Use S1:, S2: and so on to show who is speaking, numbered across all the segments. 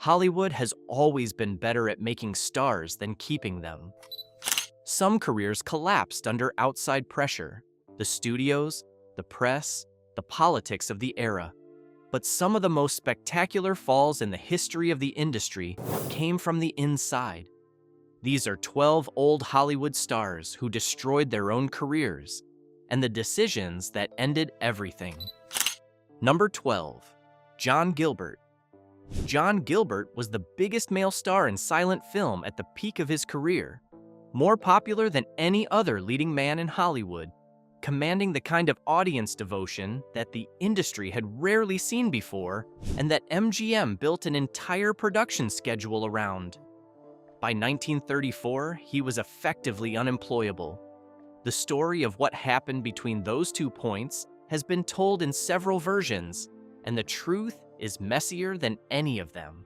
S1: Hollywood has always been better at making stars than keeping them. Some careers collapsed under outside pressure, the studios, the press, the politics of the era. But some of the most spectacular falls in the history of the industry came from the inside. These are 12 old Hollywood stars who destroyed their own careers and the decisions that ended everything. Number 12. John Gilbert. John Gilbert was the biggest male star in silent film at the peak of his career, more popular than any other leading man in Hollywood, commanding the kind of audience devotion that the industry had rarely seen before and that MGM built an entire production schedule around. By 1934, he was effectively unemployable. The story of what happened between those 2 points has been told in several versions, and the truth is messier than any of them.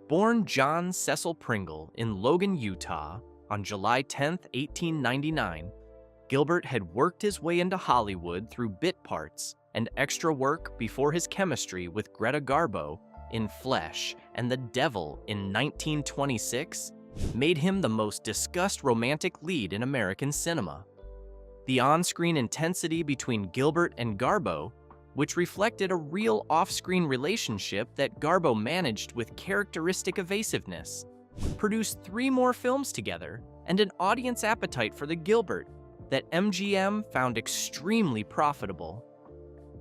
S1: Born John Cecil Pringle in Logan, Utah, on July 10, 1899, Gilbert had worked his way into Hollywood through bit parts and extra work before his chemistry with Greta Garbo in Flesh and the Devil in 1926 made him the most discussed romantic lead in American cinema. The on-screen intensity between Gilbert and Garbo, which reflected a real off-screen relationship that Garbo managed with characteristic evasiveness, produced 3 more films together and an audience appetite for the Gilbert that MGM found extremely profitable.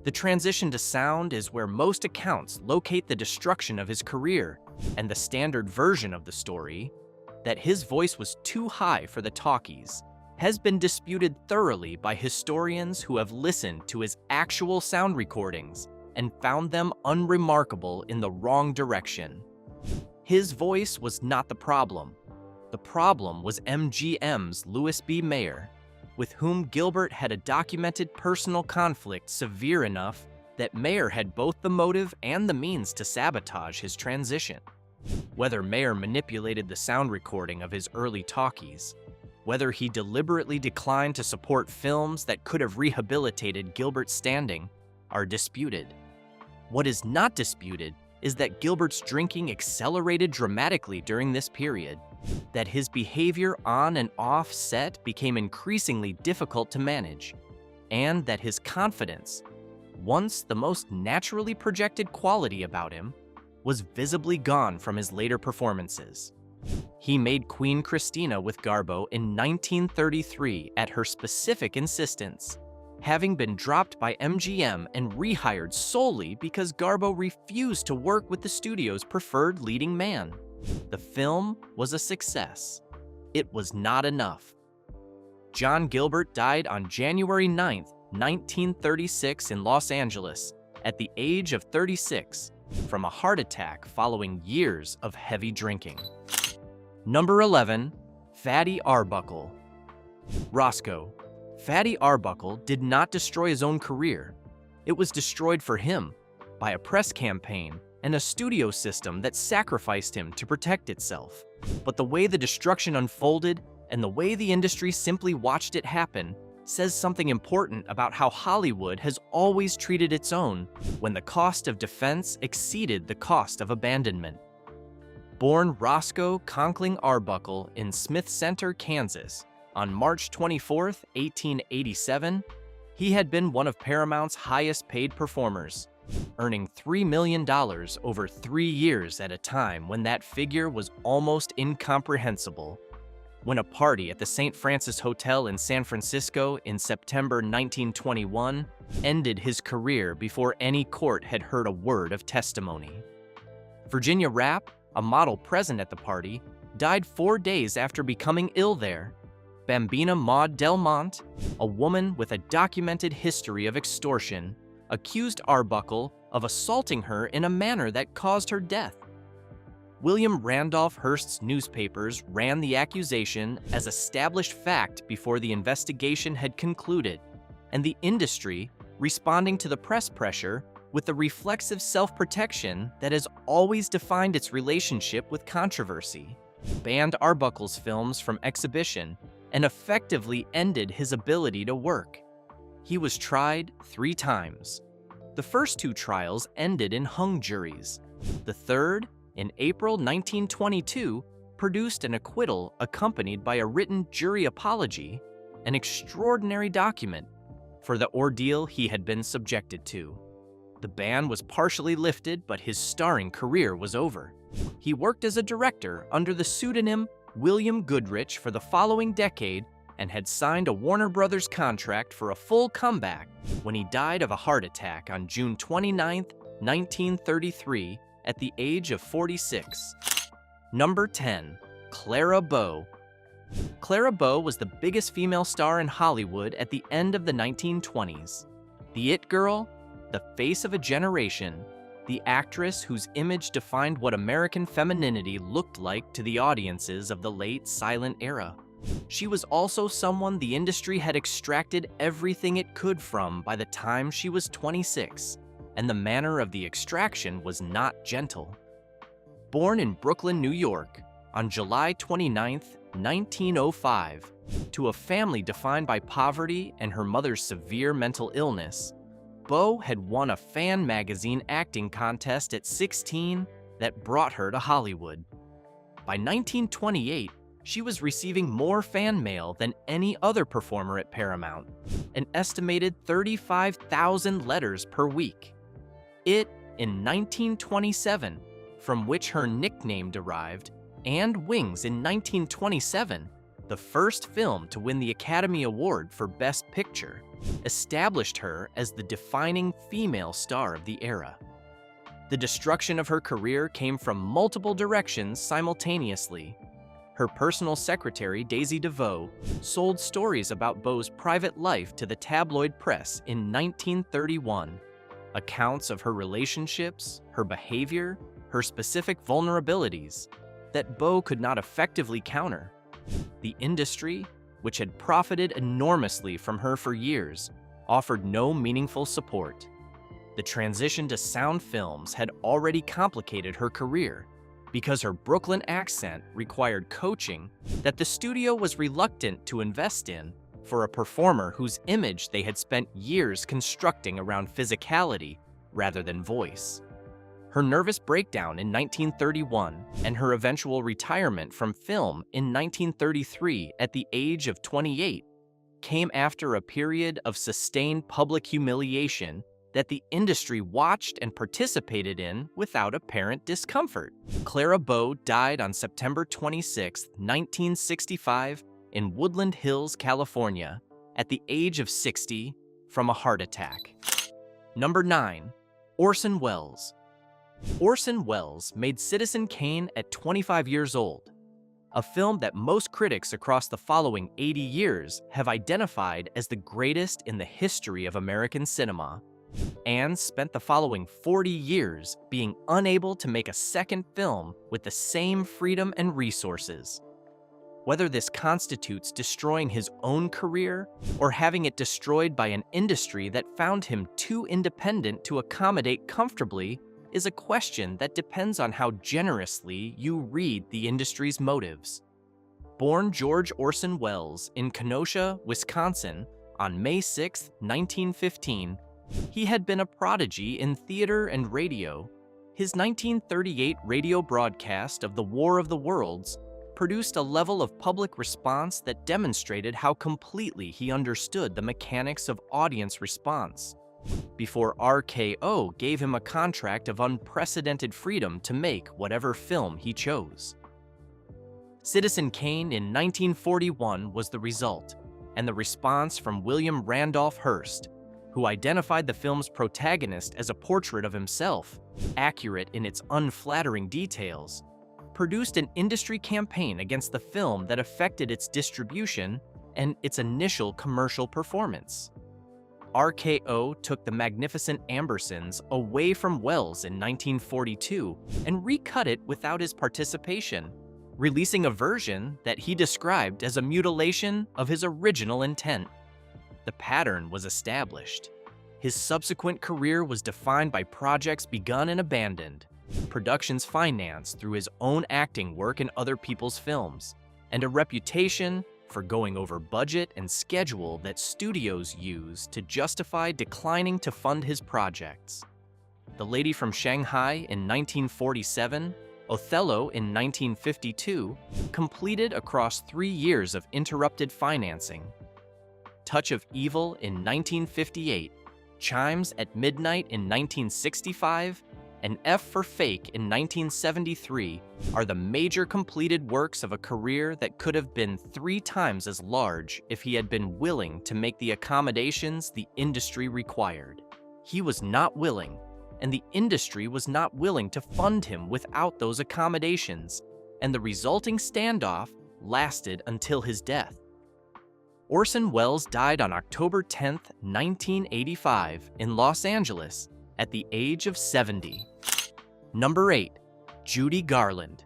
S1: The transition to sound is where most accounts locate the destruction of his career, and the standard version of the story, that his voice was too high for the talkies, has been disputed thoroughly by historians who have listened to his actual sound recordings and found them unremarkable in the wrong direction. His voice was not the problem. The problem was MGM's Louis B. Mayer, with whom Gilbert had a documented personal conflict severe enough that Mayer had both the motive and the means to sabotage his transition. Whether Mayer manipulated the sound recording of his early talkies, whether he deliberately declined to support films that could have rehabilitated Gilbert's standing, are disputed. What is not disputed is that Gilbert's drinking accelerated dramatically during this period, that his behavior on and off set became increasingly difficult to manage, and that his confidence, once the most naturally projected quality about him, was visibly gone from his later performances. He made Queen Christina with Garbo in 1933 at her specific insistence, having been dropped by MGM and rehired solely because Garbo refused to work with the studio's preferred leading man. The film was a success. It was not enough. John Gilbert died on January 9, 1936 in Los Angeles at the age of 36 from a heart attack following years of heavy drinking. Number 11. Fatty Arbuckle. Roscoe. Fatty Arbuckle did not destroy his own career. It was destroyed for him by a press campaign and a studio system that sacrificed him to protect itself. But the way the destruction unfolded and the way the industry simply watched it happen says something important about how Hollywood has always treated its own when the cost of defense exceeded the cost of abandonment. Born Roscoe Conkling Arbuckle in Smith Center, Kansas, on March 24, 1887, he had been one of Paramount's highest-paid performers, earning $3 million over 3 years at a time when that figure was almost incomprehensible. When a party at the St. Francis Hotel in San Francisco in September 1921 ended his career before any court had heard a word of testimony. Virginia Rapp, a model present at the party, died 4 days after becoming ill there. Bambina Maud Delmont, a woman with a documented history of extortion, accused Arbuckle of assaulting her in a manner that caused her death. William Randolph Hearst's newspapers ran the accusation as established fact before the investigation had concluded, and the industry, responding to the press pressure with the reflexive self-protection that has always defined its relationship with controversy, banned Arbuckle's films from exhibition and effectively ended his ability to work. He was tried 3 times. The first 2 trials ended in hung juries. The third in April 1922, produced an acquittal accompanied by a written jury apology, an extraordinary document for the ordeal he had been subjected to. The ban was partially lifted, but his starring career was over. He worked as a director under the pseudonym William Goodrich for the following decade and had signed a Warner Brothers contract for a full comeback when he died of a heart attack on June 29, 1933, at the age of 46. Number 10. Clara Bow. Clara Bow was the biggest female star in Hollywood at the end of the 1920s. The it girl, the face of a generation, the actress whose image defined what American femininity looked like to the audiences of the late silent era. She was also someone the industry had extracted everything it could from by the time she was 26, and the manner of the extraction was not gentle. Born in Brooklyn, New York, on July 29, 1905, to a family defined by poverty and her mother's severe mental illness, Bow had won a Fan magazine acting contest at 16 that brought her to Hollywood. By 1928, she was receiving more fan mail than any other performer at Paramount, an estimated 35,000 letters per week. It, in 1927, from which her nickname derived, and Wings in 1927, the first film to win the Academy Award for Best Picture, established her as the defining female star of the era. The destruction of her career came from multiple directions simultaneously. Her personal secretary, Daisy DeVoe, sold stories about Bow's private life to the tabloid press in 1931. Accounts of her relationships, her behavior, her specific vulnerabilities that Bow could not effectively counter. The industry, which had profited enormously from her for years, offered no meaningful support. The transition to sound films had already complicated her career because her Brooklyn accent required coaching that the studio was reluctant to invest in for a performer whose image they had spent years constructing around physicality rather than voice. Her nervous breakdown in 1931 and her eventual retirement from film in 1933 at the age of 28 came after a period of sustained public humiliation that the industry watched and participated in without apparent discomfort. Clara Bow died on September 26, 1965, in Woodland Hills, California, at the age of 60 from a heart attack. Number 9. Orson Welles. Orson Welles made Citizen Kane at 25 years old, a film that most critics across the following 80 years have identified as the greatest in the history of American cinema, and spent the following 40 years being unable to make a second film with the same freedom and resources. Whether this constitutes destroying his own career or having it destroyed by an industry that found him too independent to accommodate comfortably is a question that depends on how generously you read the industry's motives. Born George Orson Welles in Kenosha, Wisconsin, on May 6, 1915, he had been a prodigy in theater and radio. His 1938 radio broadcast of The War of the Worlds produced a level of public response that demonstrated how completely he understood the mechanics of audience response, before RKO gave him a contract of unprecedented freedom to make whatever film he chose. Citizen Kane in 1941 was the result, and the response from William Randolph Hearst, who identified the film's protagonist as a portrait of himself, accurate in its unflattering details, produced an industry campaign against the film that affected its distribution and its initial commercial performance. RKO took the Magnificent Ambersons away from Welles in 1942 and recut it without his participation, releasing a version that he described as a mutilation of his original intent. The pattern was established. His subsequent career was defined by projects begun and abandoned, productions financed through his own acting work in other people's films, and a reputation for going over budget and schedule that studios use to justify declining to fund his projects. The Lady from Shanghai in 1947 Othello in 1952 completed across 3 years of interrupted financing. Touch of Evil in 1958, Chimes at Midnight in 1965, and F for Fake in 1973 are the major completed works of a career that could have been 3 times as large if he had been willing to make the accommodations the industry required. He was not willing, and the industry was not willing to fund him without those accommodations, and the resulting standoff lasted until his death. Orson Welles died on October 10, 1985, in Los Angeles at the age of 70. Number 8. Judy Garland.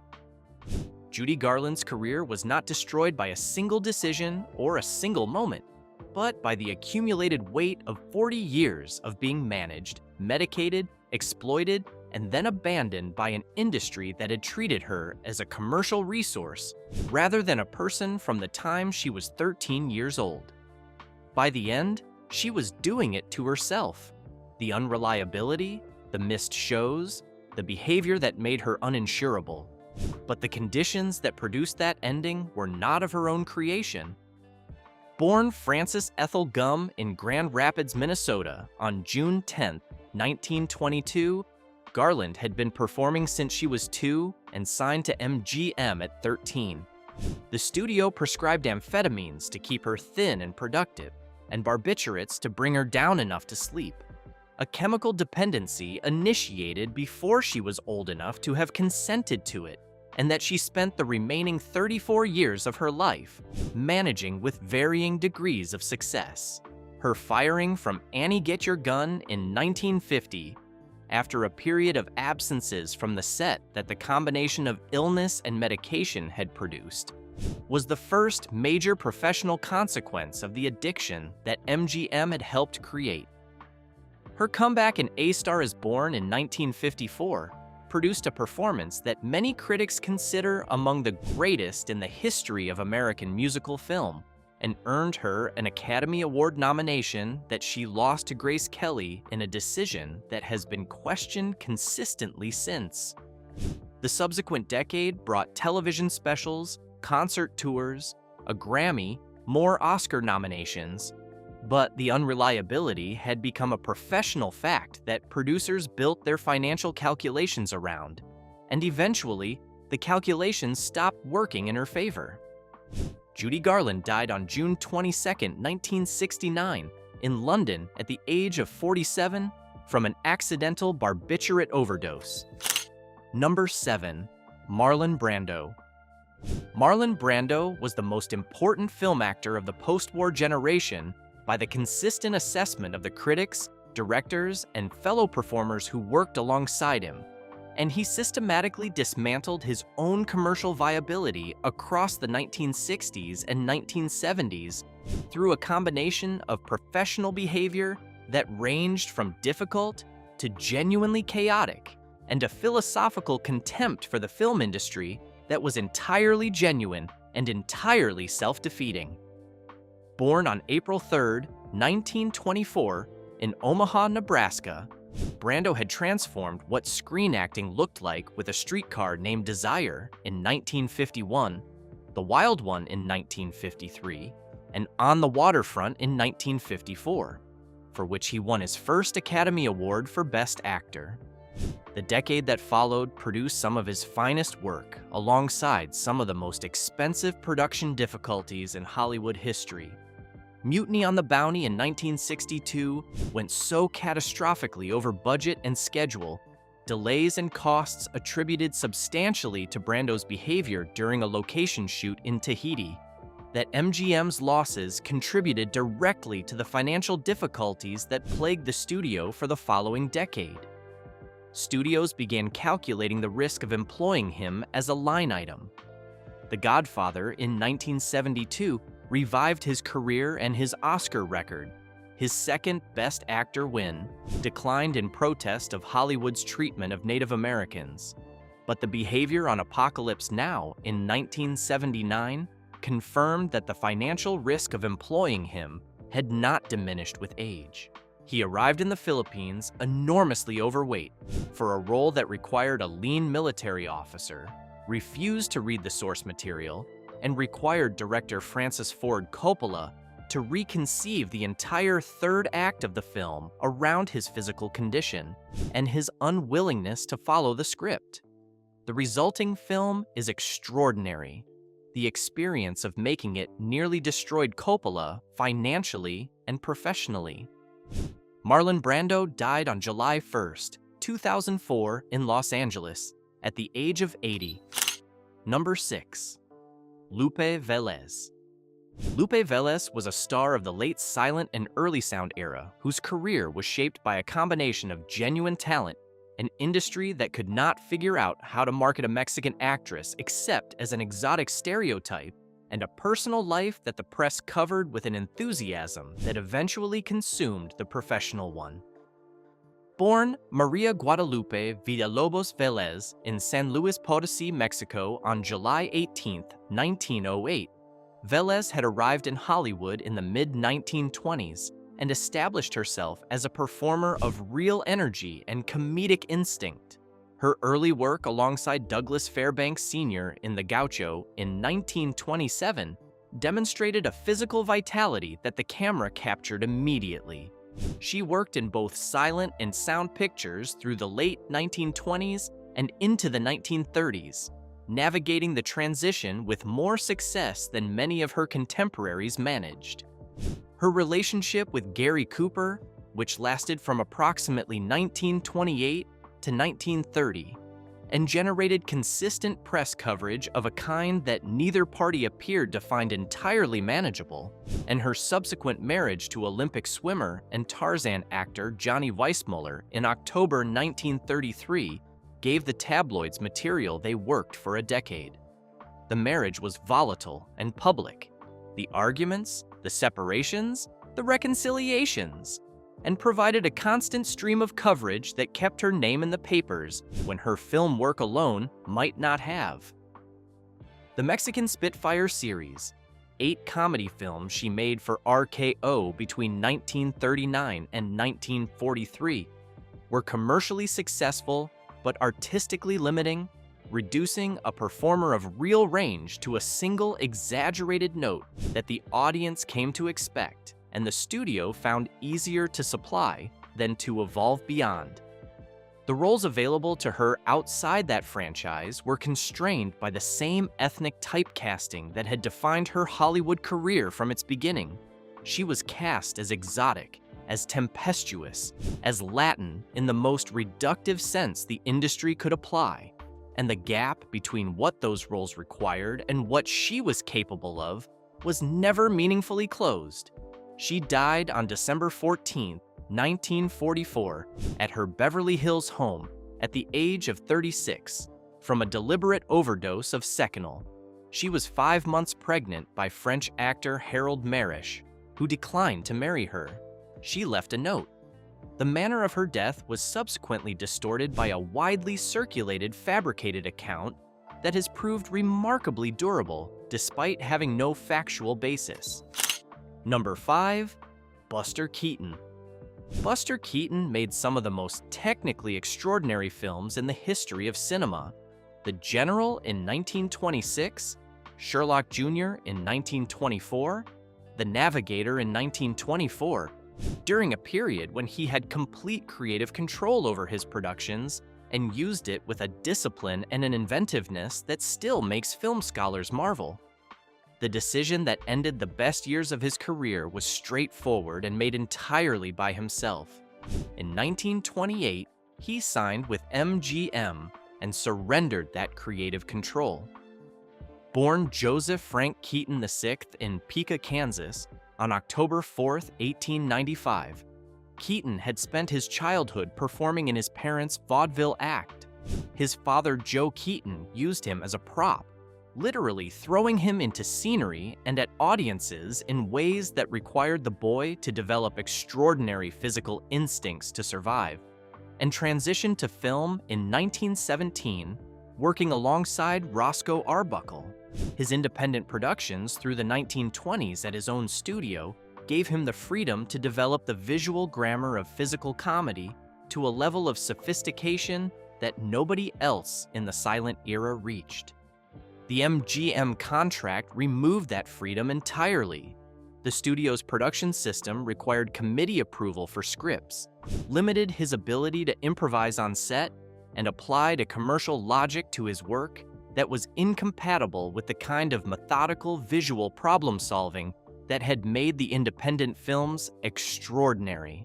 S1: Judy Garland's career was not destroyed by a single decision or a single moment, but by the accumulated weight of 40 years of being managed, medicated, exploited, and then abandoned by an industry that had treated her as a commercial resource rather than a person from the time she was 13 years old. By the end, she was doing it to herself. The unreliability, the missed shows, the behavior that made her uninsurable. But the conditions that produced that ending were not of her own creation. Born Frances Ethel Gumm in Grand Rapids, Minnesota on June 10, 1922, Garland had been performing since she was 2 and signed to MGM at 13. The studio prescribed amphetamines to keep her thin and productive, and barbiturates to bring her down enough to sleep. A chemical dependency initiated before she was old enough to have consented to it, and that she spent the remaining 34 years of her life managing with varying degrees of success. Her firing from Annie Get Your Gun in 1950, after a period of absences from the set that the combination of illness and medication had produced, was the first major professional consequence of the addiction that MGM had helped create. Her comeback in A Star is Born in 1954 produced a performance that many critics consider among the greatest in the history of American musical film, and earned her an Academy Award nomination that she lost to Grace Kelly in a decision that has been questioned consistently since. The subsequent decade brought television specials, concert tours, a Grammy, more Oscar nominations, but the unreliability had become a professional fact that producers built their financial calculations around, and eventually, the calculations stopped working in her favor. Judy Garland died on June 22, 1969, in London at the age of 47 from an accidental barbiturate overdose. Number 7. Marlon Brando. Marlon Brando was the most important film actor of the post-war generation by the consistent assessment of the critics, directors, and fellow performers who worked alongside him, and he systematically dismantled his own commercial viability across the 1960s and 1970s through a combination of professional behavior that ranged from difficult to genuinely chaotic, and a philosophical contempt for the film industry that was entirely genuine and entirely self-defeating. Born on April 3, 1924, in Omaha, Nebraska, Brando had transformed what screen acting looked like with A Streetcar Named Desire in 1951, The Wild One in 1953, and On the Waterfront in 1954, for which he won his first Academy Award for Best Actor. The decade that followed produced some of his finest work, alongside some of the most expensive production difficulties in Hollywood history. Mutiny on the Bounty in 1962 went so catastrophically over budget and schedule, delays and costs attributed substantially to Brando's behavior during a location shoot in Tahiti, that MGM's losses contributed directly to the financial difficulties that plagued the studio for the following decade. Studios began calculating the risk of employing him as a line item. The Godfather in 1972 revived his career and his Oscar record. His second Best Actor win declined in protest of Hollywood's treatment of Native Americans. But the behavior on Apocalypse Now in 1979 confirmed that the financial risk of employing him had not diminished with age. He arrived in the Philippines enormously overweight for a role that required a lean military officer, refused to read the source material, and required director Francis Ford Coppola to reconceive the entire third act of the film around his physical condition and his unwillingness to follow the script. The resulting film is extraordinary. The experience of making it nearly destroyed Coppola financially and professionally. Marlon Brando died on July 1st, 2004 in Los Angeles at the age of 80. Number 6. Lupe Velez. Lupe Velez was a star of the late silent and early sound era whose career was shaped by a combination of genuine talent, an industry that could not figure out how to market a Mexican actress except as an exotic stereotype, and a personal life that the press covered with an enthusiasm that eventually consumed the professional one. Born Maria Guadalupe Villalobos Velez in San Luis Potosí, Mexico on July 18, 1908, Velez had arrived in Hollywood in the mid-1920s and established herself as a performer of real energy and comedic instinct. Her early work alongside Douglas Fairbanks Sr. in The Gaucho in 1927 demonstrated a physical vitality that the camera captured immediately. She worked in both silent and sound pictures through the late 1920s and into the 1930s, navigating the transition with more success than many of her contemporaries managed. Her relationship with Gary Cooper, which lasted from approximately 1928 to 1930, and generated consistent press coverage of a kind that neither party appeared to find entirely manageable, and her subsequent marriage to Olympic swimmer and Tarzan actor Johnny Weissmuller in October 1933 gave the tabloids material they worked for a decade. The marriage was volatile and public. The arguments, the separations, the reconciliations, and provided a constant stream of coverage that kept her name in the papers when her film work alone might not have. The Mexican Spitfire series, 8 comedy films she made for RKO between 1939 and 1943, were commercially successful but artistically limiting, reducing a performer of real range to a single exaggerated note that the audience came to expect and the studio found easier to supply than to evolve beyond. The roles available to her outside that franchise were constrained by the same ethnic typecasting that had defined her Hollywood career from its beginning. She was cast as exotic, as tempestuous, as Latin in the most reductive sense the industry could apply, and the gap between what those roles required and what she was capable of was never meaningfully closed. She died on December 14, 1944, at her Beverly Hills home at the age of 36 from a deliberate overdose of Seconal. She was 5 months pregnant by French actor Harold Marish, who declined to marry her. She left a note. The manner of her death was subsequently distorted by a widely circulated fabricated account that has proved remarkably durable despite having no factual basis. Number 5. Buster Keaton. Buster Keaton made some of the most technically extraordinary films in the history of cinema. The General in 1926, Sherlock Jr. in 1924, The Navigator in 1924, during a period when he had complete creative control over his productions and used it with a discipline and an inventiveness that still makes film scholars marvel. The decision that ended the best years of his career was straightforward and made entirely by himself. In 1928, he signed with MGM and surrendered that creative control. Born Joseph Frank Keaton VI in Piqua, Kansas, on October 4, 1895, Keaton had spent his childhood performing in his parents' vaudeville act. His father, Joe Keaton, used him as a prop, literally throwing him into scenery and at audiences in ways that required the boy to develop extraordinary physical instincts to survive, and transitioned to film in 1917, working alongside Roscoe Arbuckle. His independent productions through the 1920s at his own studio gave him the freedom to develop the visual grammar of physical comedy to a level of sophistication that nobody else in the silent era reached. The MGM contract removed that freedom entirely. The studio's production system required committee approval for scripts, limited his ability to improvise on set, and applied a commercial logic to his work that was incompatible with the kind of methodical visual problem-solving that had made the independent films extraordinary.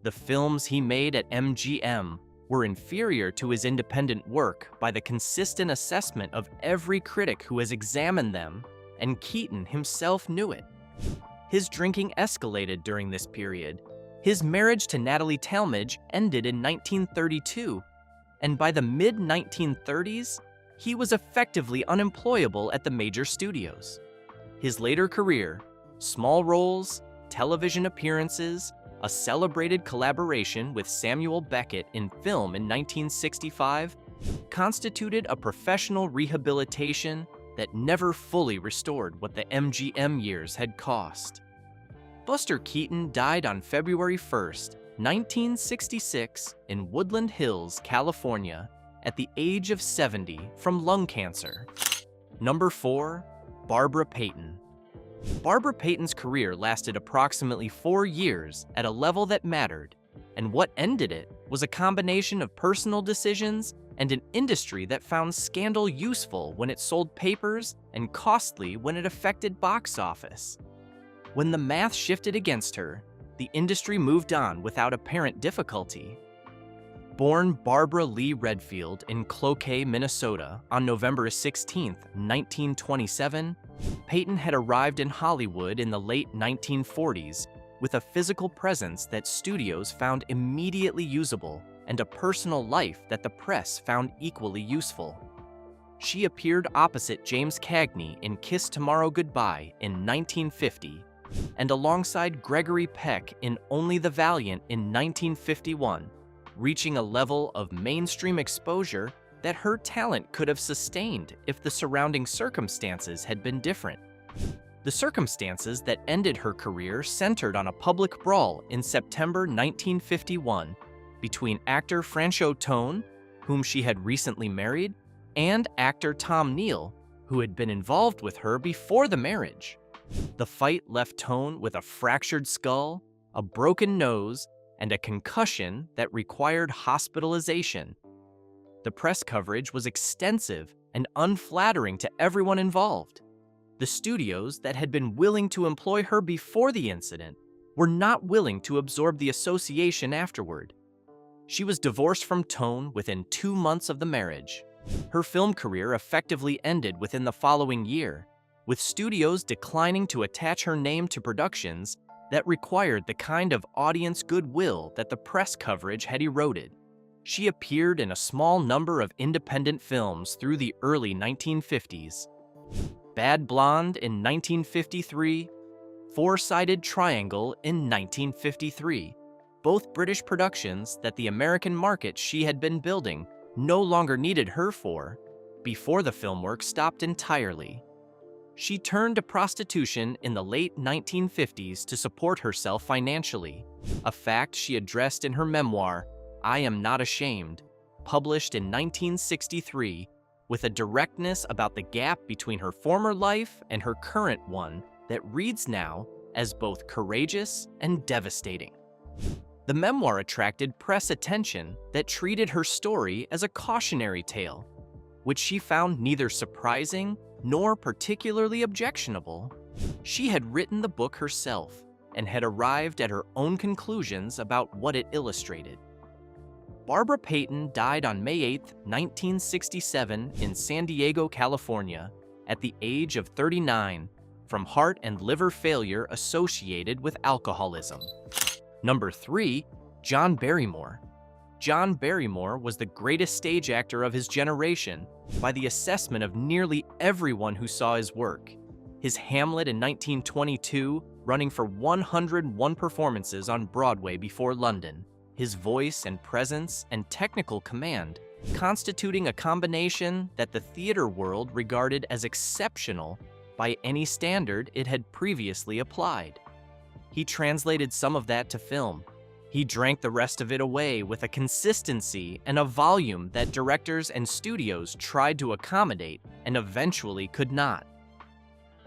S1: The films he made at MGM were inferior to his independent work by the consistent assessment of every critic who has examined them, and Keaton himself knew it. His drinking escalated during this period. His marriage to Natalie Talmadge ended in 1932, and by the mid-1930s, he was effectively unemployable at the major studios. His later career, small roles, television appearances, a celebrated collaboration with Samuel Beckett in film in 1965, constituted a professional rehabilitation that never fully restored what the MGM years had cost. Buster Keaton died on February 1st, 1966, in Woodland Hills, California, at the age of 70 from lung cancer. Number 4, Barbara Payton. Barbara Payton's career lasted approximately 4 years at a level that mattered, and what ended it was a combination of personal decisions and an industry that found scandal useful when it sold papers and costly when it affected box office. When the math shifted against her, the industry moved on without apparent difficulty. Born Barbara Lee Redfield in Cloquet, Minnesota, on November 16, 1927, Payton had arrived in Hollywood in the late 1940s with a physical presence that studios found immediately usable and a personal life that the press found equally useful. She appeared opposite James Cagney in Kiss Tomorrow Goodbye in 1950 and alongside Gregory Peck in Only the Valiant in 1951, reaching a level of mainstream exposure that her talent could have sustained if the surrounding circumstances had been different. The circumstances that ended her career centered on a public brawl in September 1951 between actor Franchot Tone, whom she had recently married, and actor Tom Neal, who had been involved with her before the marriage. The fight left Tone with a fractured skull, a broken nose, and a concussion that required hospitalization. The press coverage was extensive and unflattering to everyone involved. The studios that had been willing to employ her before the incident were not willing to absorb the association afterward. She was divorced from Tone within 2 months of the marriage. Her film career effectively ended within the following year, with studios declining to attach her name to productions that required the kind of audience goodwill that the press coverage had eroded. She appeared in a small number of independent films through the early 1950s. Bad Blonde in 1953, Four-Sided Triangle in 1953, both British productions that the American market she had been building no longer needed her for, before the film work stopped entirely. She turned to prostitution in the late 1950s to support herself financially, a fact she addressed in her memoir, I Am Not Ashamed, published in 1963, with a directness about the gap between her former life and her current one that reads now as both courageous and devastating. The memoir attracted press attention that treated her story as a cautionary tale, which she found neither surprising nor particularly objectionable. She had written the book herself and had arrived at her own conclusions about what it illustrated. Barbara Payton died on May 8, 1967 in San Diego, California, at the age of 39 from heart and liver failure associated with alcoholism. Number 3, John Barrymore. John Barrymore was the greatest stage actor of his generation by the assessment of nearly everyone who saw his work. His Hamlet in 1922, running for 101 performances on Broadway before London, his voice and presence and technical command constituting a combination that the theater world regarded as exceptional by any standard it had previously applied. He translated some of that to film. He drank the rest of it away with a consistency and a volume that directors and studios tried to accommodate and eventually could not.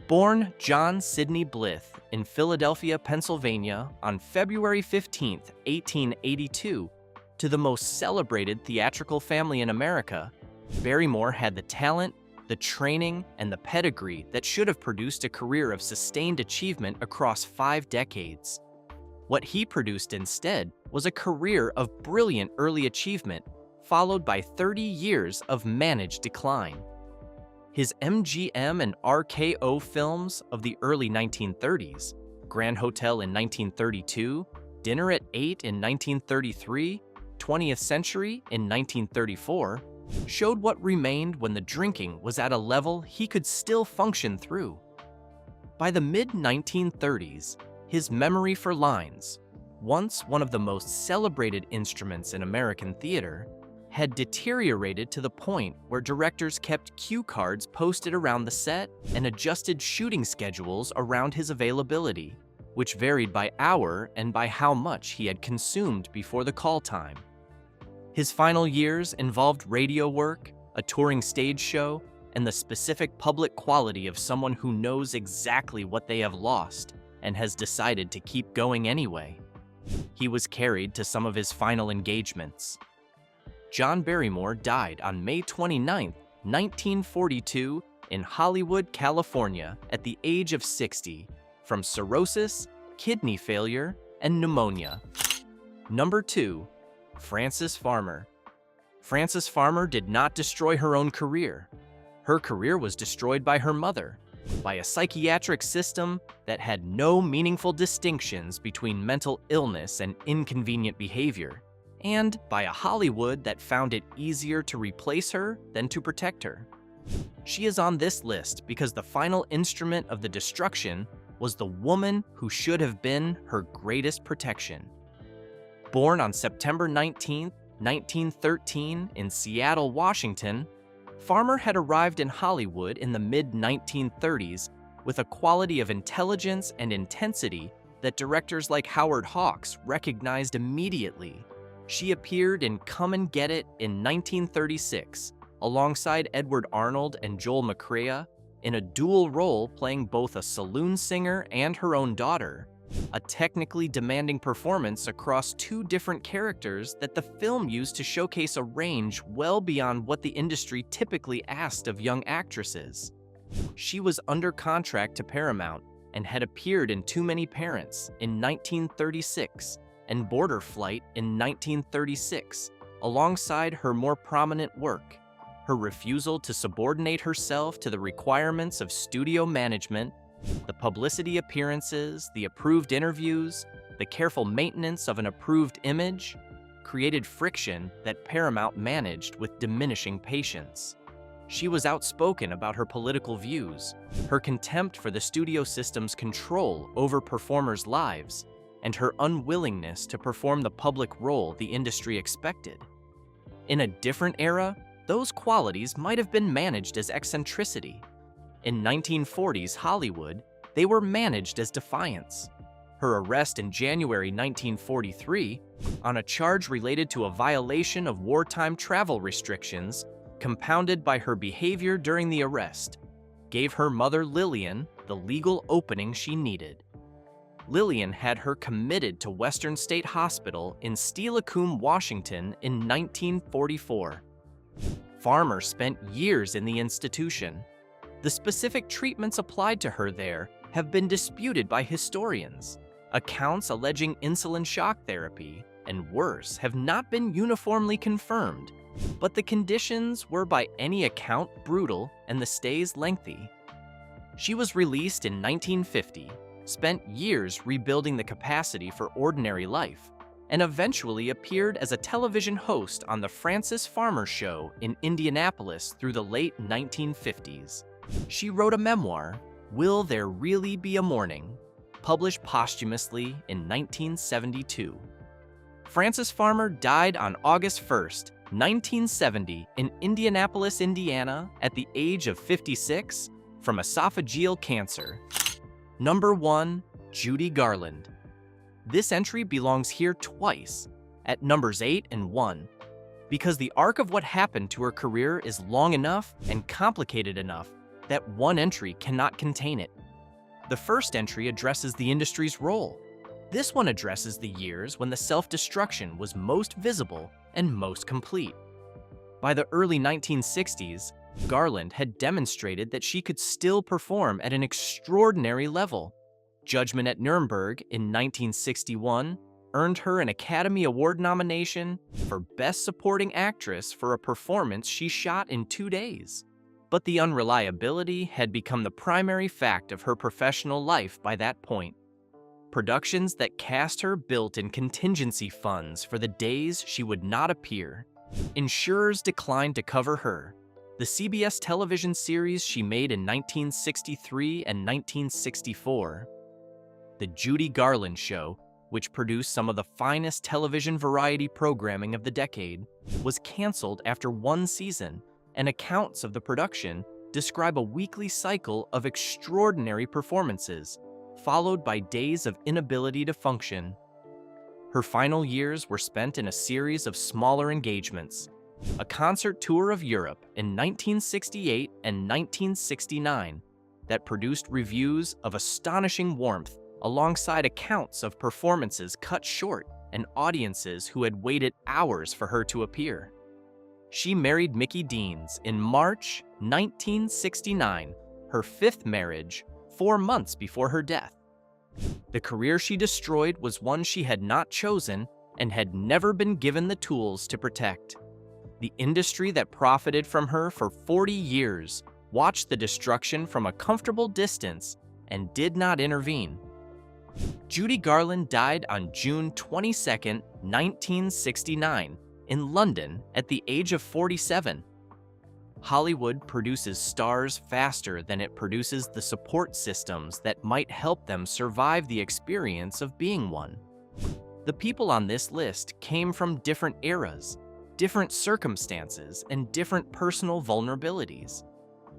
S1: Born John Sidney Blyth in Philadelphia, Pennsylvania on February 15, 1882, to the most celebrated theatrical family in America, Barrymore had the talent, the training, and the pedigree that should have produced a career of sustained achievement across 5 decades. What he produced instead was a career of brilliant early achievement, followed by 30 years of managed decline. His MGM and RKO films of the early 1930s, Grand Hotel in 1932, Dinner at 8 in 1933, 20th Century in 1934, showed what remained when the drinking was at a level he could still function through. By the mid-1930s, his memory for lines, once one of the most celebrated instruments in American theater, had deteriorated to the point where directors kept cue cards posted around the set and adjusted shooting schedules around his availability, which varied by hour and by how much he had consumed before the call time. His final years involved radio work, a touring stage show, and the specific public quality of someone who knows exactly what they have lost and has decided to keep going anyway. He was carried to some of his final engagements. John Barrymore died on May 29, 1942, in Hollywood, California, at the age of 60, from cirrhosis, kidney failure, and pneumonia. Number 2. Frances Farmer. Frances Farmer did not destroy her own career. Her career was destroyed by her mother, by a psychiatric system that had no meaningful distinctions between mental illness and inconvenient behavior, and by a Hollywood that found it easier to replace her than to protect her. She is on this list because the final instrument of the destruction was the woman who should have been her greatest protection. Born on September 19, 1913 in Seattle, Washington, Farmer had arrived in Hollywood in the mid-1930s with a quality of intelligence and intensity that directors like Howard Hawks recognized immediately. She appeared in Come and Get It in 1936, alongside Edward Arnold and Joel McCrea, in a dual role playing both a saloon singer and her own daughter, a technically demanding performance across 2 different characters that the film used to showcase a range well beyond what the industry typically asked of young actresses. She was under contract to Paramount and had appeared in Too Many Parents in 1936 and Border Flight in 1936, alongside her more prominent work. Her refusal to subordinate herself to the requirements of studio management, the publicity appearances, the approved interviews, the careful maintenance of an approved image, created friction that Paramount managed with diminishing patience. She was outspoken about her political views, her contempt for the studio system's control over performers' lives, and her unwillingness to perform the public role the industry expected. In a different era, those qualities might have been managed as eccentricity. In 1940s Hollywood, they were managed as defiance. Her arrest in January 1943, on a charge related to a violation of wartime travel restrictions, compounded by her behavior during the arrest, gave her mother Lillian the legal opening she needed. Lillian had her committed to Western State Hospital in Steilacoom, Washington in 1944. Farmer spent years in the institution. The specific treatments applied to her there have been disputed by historians. Accounts alleging insulin shock therapy, and worse, have not been uniformly confirmed, but the conditions were by any account brutal and the stays lengthy. She was released in 1950, spent years rebuilding the capacity for ordinary life, and eventually appeared as a television host on The Frances Farmer Show in Indianapolis through the late 1950s. She wrote a memoir, Will There Really Be a Morning?, published posthumously in 1972. Frances Farmer died on August 1, 1970, in Indianapolis, Indiana, at the age of 56 from esophageal cancer. Number 1. Judy Garland. This entry belongs here twice, at numbers 8 and 1, because the arc of what happened to her career is long enough and complicated enough that one entry cannot contain it. The first entry addresses the industry's role. This one addresses the years when the self-destruction was most visible and most complete. By the early 1960s, Garland had demonstrated that she could still perform at an extraordinary level. Judgment at Nuremberg in 1961 earned her an Academy Award nomination for Best Supporting Actress for a performance she shot in 2 days. But the unreliability had become the primary fact of her professional life by that point. Productions that cast her built in contingency funds for the days she would not appear. Insurers declined to cover her. The CBS television series she made in 1963 and 1964. The Judy Garland Show, which produced some of the finest television variety programming of the decade, was canceled after 1 season, and accounts of the production describe a weekly cycle of extraordinary performances, followed by days of inability to function. Her final years were spent in a series of smaller engagements, a concert tour of Europe in 1968 and 1969 that produced reviews of astonishing warmth alongside accounts of performances cut short and audiences who had waited hours for her to appear. She married Mickey Deans in March 1969, her 5th marriage, 4 months before her death. The career she destroyed was one she had not chosen and had never been given the tools to protect. The industry that profited from her for 40 years watched the destruction from a comfortable distance and did not intervene. Judy Garland died on June 22, 1969, in London at the age of 47. Hollywood produces stars faster than it produces the support systems that might help them survive the experience of being one. The people on this list came from different eras, different circumstances, and different personal vulnerabilities.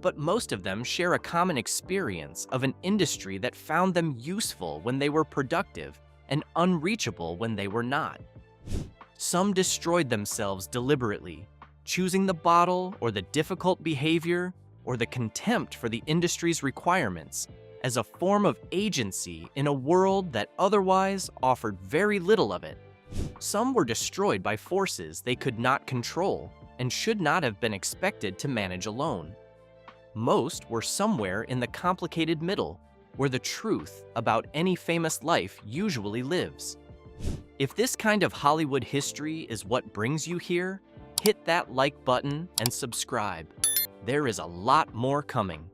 S1: But most of them share a common experience of an industry that found them useful when they were productive and unreachable when they were not. Some destroyed themselves deliberately, choosing the bottle or the difficult behavior or the contempt for the industry's requirements as a form of agency in a world that otherwise offered very little of it. Some were destroyed by forces they could not control and should not have been expected to manage alone. Most were somewhere in the complicated middle, where the truth about any famous life usually lives. If this kind of Hollywood history is what brings you here, hit that like button and subscribe. There is a lot more coming.